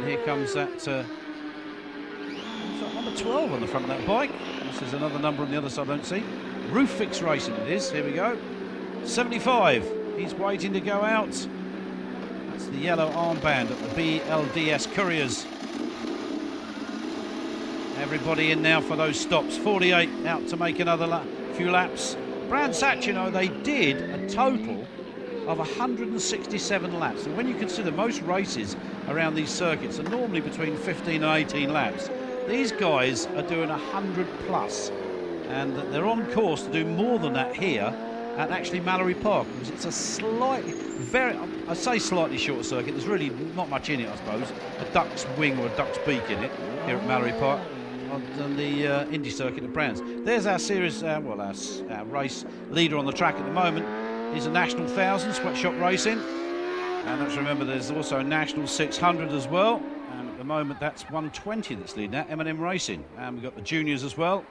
And here comes that number 12 on the front of that bike. This is another number on the other side I don't see. Roof Fix Racing it is. Here we go. 75. He's waiting to go out. That's the yellow armband at the BLDS Couriers. Everybody in now for those stops. 48 out to make another few laps. Brands Hatch, you know, they did a total of 167 laps. And when you consider most races around these circuits are normally between 15 and 18 laps, these guys are doing 100 plus. And they're on course to do more than that here at actually Mallory Park, because it's a slightly, I say slightly shorter circuit. There's really not much in it, I suppose. A duck's wing or a duck's beak in it here at Mallory Park on the Indy circuit of Brands. There's our series, our race leader on the track at the moment. Is a National 1000 Sweatshop Racing. And let's remember there's also a National 600 as well. And at the moment that's 120 that's leading that, M&M Racing. And we've got the juniors as well.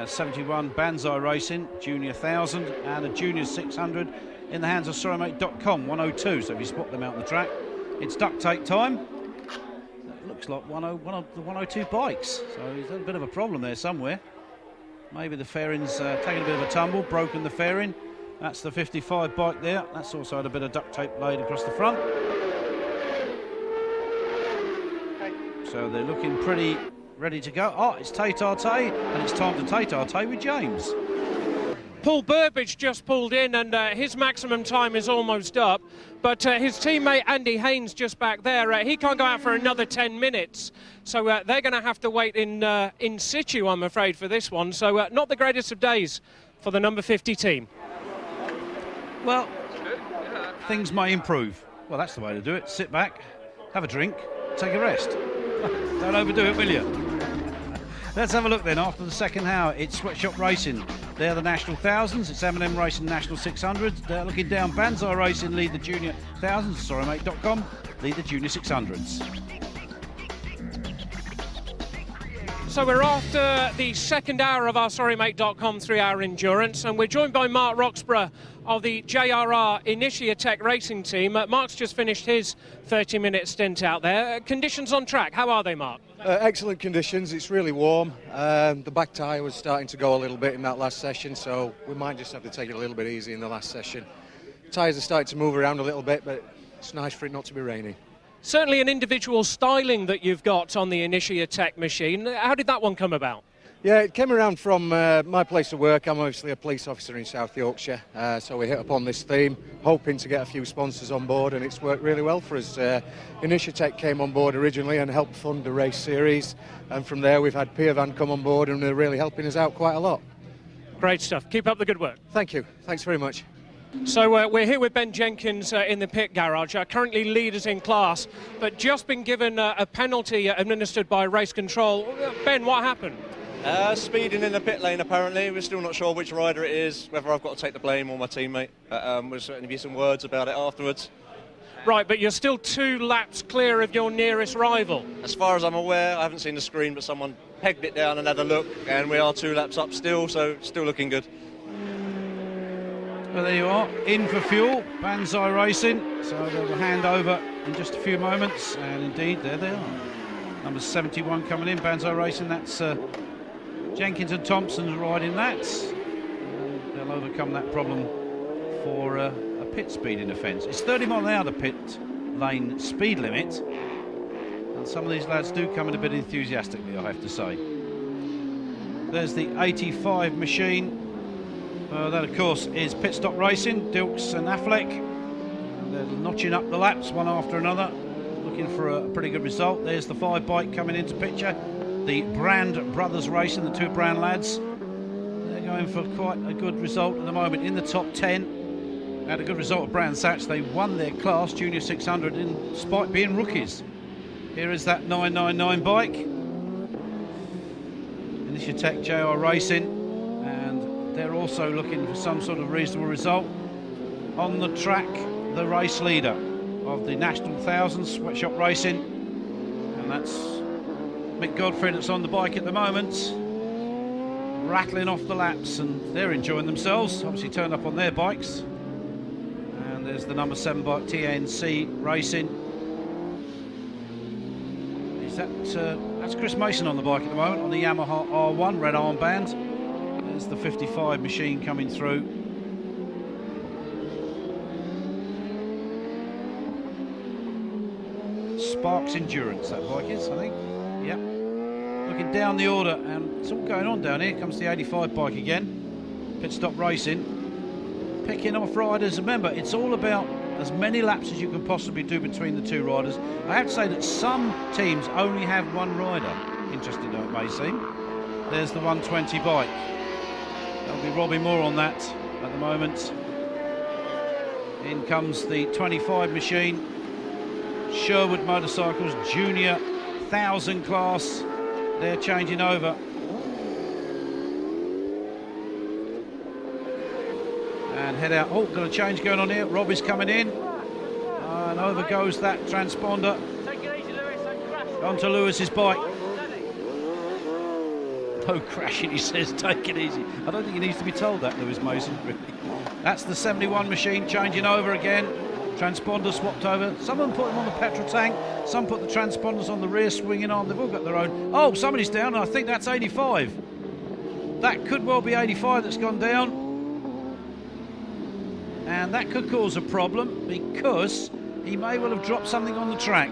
71 Banzai Racing, Junior 1000 and a Junior 600 in the hands of sorrymate.com, 102. So if you spot them out on the track, it's duct tape time. That looks like one of the 102 bikes. So there's a bit of a problem there somewhere. Maybe the fairing's taken a bit of a tumble, broken the fairing. That's the 55 bike there. That's also had a bit of duct tape laid across the front. So they're looking pretty ready to go. Oh, it's Tay-Tarte, and it's time to Tay-Tarte with James. Paul Burbage just pulled in, and his maximum time is almost up. But his teammate Andy Haynes just back there, he can't go out for another 10 minutes. So they're going to have to wait in situ, I'm afraid, for this one. So not the greatest of days for the number 50 team. Well, things may improve. Well, that's the way to do it. Sit back, have a drink, take a rest. Don't overdo it, will you? Let's have a look then. After the second hour, it's Sweatshop Racing. They're the National 1000s. It's M&M Racing National 600s. They're looking down. Banzai Racing lead the Junior 1000s. Sorrymate.com lead the Junior 600s. So we're after the second hour of our Sorrymate.com 3-hour endurance, and we're joined by Mark Roxburgh of the JRR Initiatech Racing Team. Mark's just finished his 30-minute stint out there. Conditions on track, how are they, Mark? Excellent conditions. It's really warm. The back tyre was starting to go a little bit in that last session, so we might just have to take it a little bit easy in the last session. Tyres are starting to move around a little bit, but it's nice for it not to be raining. Certainly an individual styling that you've got on the Initiatech machine. How did that one come about? Yeah, it came around from my place of work. I'm obviously a police officer in South Yorkshire, so we hit upon this theme, hoping to get a few sponsors on board, and it's worked really well for us. Initiatech came on board originally and helped fund the race series, and from there we've had Piervan come on board, and they're really helping us out quite a lot. Great stuff. Keep up the good work. Thank you. Thanks very much. So we're here with Ben Jenkins in the pit garage, currently leaders in class, but just been given a penalty administered by race control. Ben, what happened? Speeding in the pit lane, apparently. We're still not sure which rider it is, whether I've got to take the blame or my teammate. There'll certainly be some words about it afterwards. Right, but you're still 2 laps clear of your nearest rival. As far as I'm aware, I haven't seen the screen, but someone pegged it down and had a look, and we are 2 laps up still, so still looking good. Well, there you are, in for fuel, Banzai Racing. So they will hand over in just a few moments, and indeed, there they are. Number 71 coming in, Banzai Racing. That's Jenkins and Thompson riding that. They'll overcome that problem for a pit speeding offence. It's 30 miles an hour, the pit lane speed limit, and some of these lads do come in a bit enthusiastically, I have to say. There's the 85 machine. That, of course, is Pit Stop Racing, Dilks and Affleck. And they're notching up the laps one after another, looking for a pretty good result. There's the 5 bike coming into picture. The Brand Brothers Racing, the 2 Brand lads. They're going for quite a good result at the moment in the top 10. Had a good result at Brands Hatch. They won their class, Junior 600, in spite being rookies. Here is that 999 bike. Initiatech JR Racing. They're also looking for some sort of reasonable result. On the track, the race leader of the National 1000 Sweatshop Racing, and that's Mick Godfrey that's on the bike at the moment, rattling off the laps, and they're enjoying themselves. Obviously turned up on their bikes. And there's the number 7 bike, TNC Racing. That's Chris Mason on the bike at the moment on the Yamaha R1 red armband. There's the 55 machine coming through. Sparks Endurance, that bike is, I think. Yep. Looking down the order, and it's all going on down here. Comes the 85 bike again. Pit stop racing. Picking off riders. Remember, it's all about as many laps as you can possibly do between the two riders. I have to say that some teams only have one rider. Interesting though it may seem. There's the 120 bike. There'll be Robbie Moore on that at the moment. In comes the 25 machine. Sherwood Motorcycles Junior 1000 class. They're changing over. And head out. Oh, got a change going on here. Robbie's coming in. And over goes that transponder. Take it easy, Lewis. Onto Lewis's bike. No crashing, he says. Take it easy. I don't think he needs to be told that, Lewis Mason, really. That's the 71 machine changing over again. Transponder swapped over. Some of them put them on the petrol tank. Some put the transponders on the rear swinging arm. They've all got their own. Oh, somebody's down, and I think that's 85. That could well be 85 that's gone down. And that could cause a problem because he may well have dropped something on the track.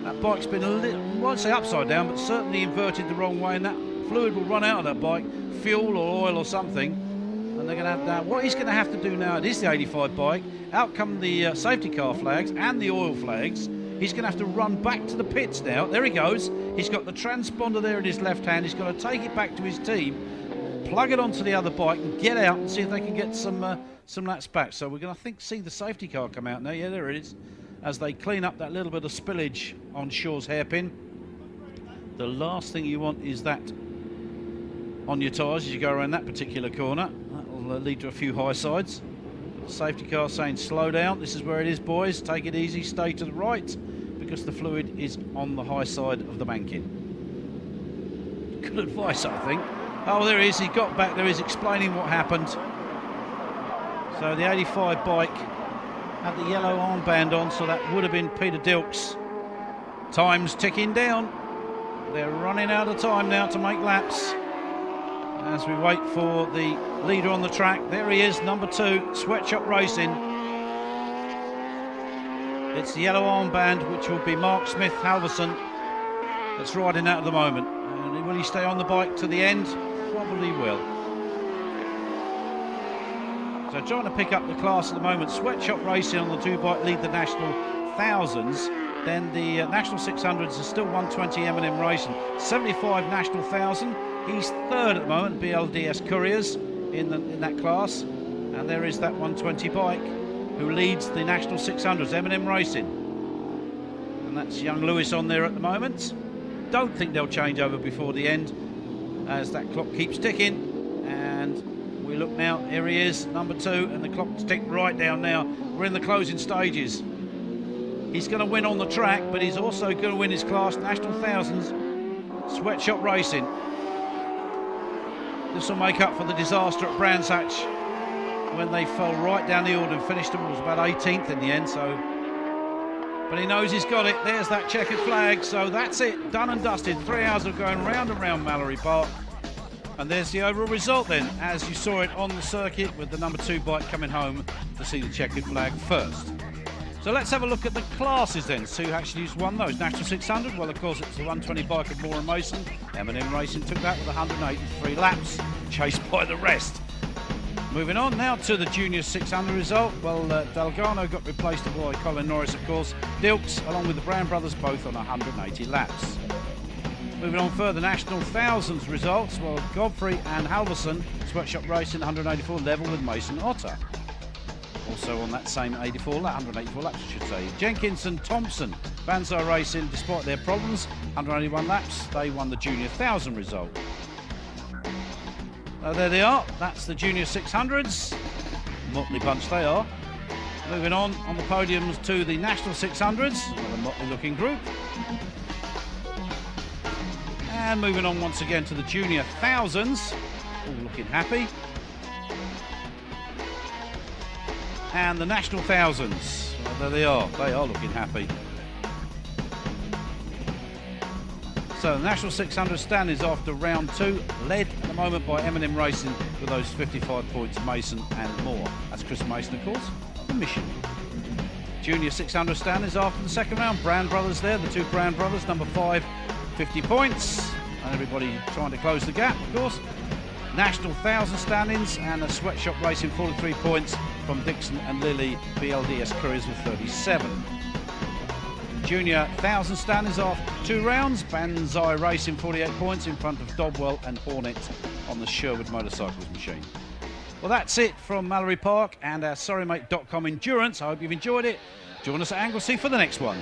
That bike's been a little, I won't say upside down, but certainly inverted the wrong way, and that fluid will run out of that bike, fuel or oil or something. And they're going to have that. What he's going to have to do now, it is the 85 bike, out come the safety car flags and the oil flags. He's going to have to run back to the pits now. There he goes. He's got the transponder there in his left hand. He's got to take it back to his team, plug it onto the other bike and get out and see if they can get some laps back. So we're going to, see the safety car come out now. Yeah, there it is. As they clean up that little bit of spillage on Shaw's hairpin. The last thing you want is that on your tyres as you go around that particular corner. That'll lead to a few high sides. Safety car saying slow down. This is where it is, boys. Take it easy. Stay to the right because the fluid is on the high side of the banking. Good advice, I think. Oh, there he is. He got back there. He's explaining what happened. So the 85 bike had the yellow armband on, so that would have been Peter Dilks. Time's ticking down. They're running out of time now to make laps. As we wait for the leader on the track, there he is, number 2, Sweatshop Racing. It's the yellow armband, which will be Mark Smith Halverson, that's riding out at the moment. And will he stay on the bike to the end? Probably will. So trying to pick up the class at the moment. Sweatshop Racing on the 2-bike lead the National 1000s. Then the National 600s are still 120 M&M Racing. 75 National 1000. He's third at the moment, BLDS Couriers in that class. And there is that 120 bike who leads the National 600s, M&M Racing. And that's young Lewis on there at the moment. Don't think they'll change over before the end as that clock keeps ticking. And we look now, here he is, number 2, and the clock's ticked right down now. We're in the closing stages. He's going to win on the track, but he's also going to win his class, National 1000s, Sweatshop Racing. This will make up for the disaster at Brands Hatch when they fell right down the order and finished him. It was about 18th in the end, so. But he knows he's got it. There's that checkered flag, so that's it, done and dusted. 3 hours of going round and round Mallory Park. And there's the overall result then, as you saw it on the circuit with the number 2 bike coming home to see the checkered flag first. So let's have a look at the classes then. Who actually won those? National 600, well, of course, it's the 120 bike of Moore and Mason. M&M Racing took that with 183 laps, chased by the rest. Moving on now to the Junior 600 result. Well, Delgado got replaced by Colin Norris, of course. Dilks, along with the Brown brothers, both on 180 laps. Moving on further, National 1000s results. Well, Godfrey and Halverson, Sweatshop Racing, 184, level with Mason Otter. Also on that same 184 laps, I should say. Jenkins and Thompson, Banzai Racing, despite their problems, 181 laps, they won the Junior 1000 result. There they are, that's the Junior 600s. Motley bunch they are. Moving on the podiums to the National 600s, another motley looking group. And moving on once again to the Junior 1000s, all looking happy. And the National 1000s, well, there they are looking happy. So the National 600 standings after round 2, led at the moment by M&M Racing with those 55 points, Mason and Moore. That's Chris Mason, of course, from Michigan. Junior 600 standings after the second round, Brown Brothers there, the two Brown Brothers, number 5, 50 points. And everybody trying to close the gap, of course. National 1000 standings and a Sweatshop Racing 43 points from Dixon and Lilly, BLDS Couriers with 37. Junior 1000 standings after 2 rounds, Banzai Racing 48 points in front of Dobwell and Hornet on the Sherwood Motorcycles machine. Well, that's it from Mallory Park and our SorryMate.com Endurance. I hope you've enjoyed it. Join us at Anglesey for the next one.